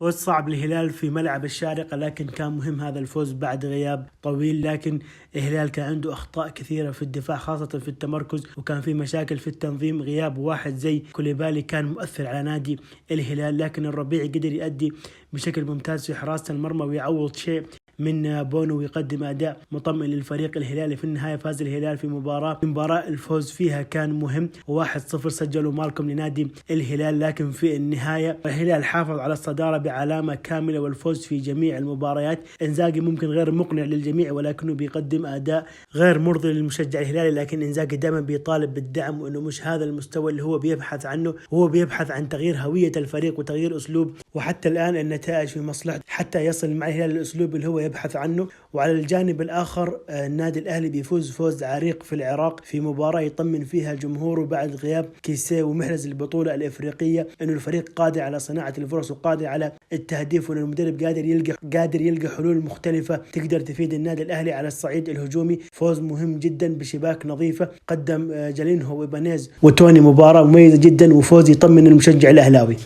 فوز صعب للهلال في ملعب الشارقة، لكن كان مهم هذا الفوز بعد غياب طويل. لكن الهلال كان عنده أخطاء كثيرة في الدفاع، خاصة في التمركز، وكان في مشاكل في التنظيم. غياب واحد زي كوليبالي كان مؤثر على نادي الهلال، لكن الربيعي قدر يؤدي بشكل ممتاز في حراسة المرمى ويعوض شيء من بونو ويقدم أداء مطمئن للفريق الهلالي. في النهاية فاز الهلال في مباراة الفوز فيها كان مهم، 1-0 سجلوا مالكم لنادي الهلال. لكن في النهاية الهلال حافظ على الصدارة بعلامة كاملة والفوز في جميع المباريات. إنزاغي ممكن غير مقنع للجميع، ولكنه بيقدم أداء غير مرضي للمشجع الهلالي. لكن إنزاغي دائما بيطالب بالدعم، وإنه مش هذا المستوى اللي هو بيبحث عنه. هو بيبحث عن تغيير هوية الفريق وتغيير أسلوب، وحتى الآن النتائج في مصلحته حتى يصل مع الهلال الأسلوب اللي هو يبحث عنه. وعلى الجانب الآخر النادي الأهلي بيفوز فوز عريق في العراق في مباراة يطمن فيها جمهوره بعد غياب كيسيه ومحرز البطولة الإفريقية، إنه الفريق قادر على صناعة الفرص وقادر على التهديف، وإن المدرب قادر يلقى حلول مختلفة تقدر تفيد النادي الأهلي على الصعيد الهجومي. فوز مهم جدا بشباك نظيفة، قدم جالينهو وإيبانيز وتوني مباراة مميزة جدا، وفوز يطمن المشجع الأهلاوي.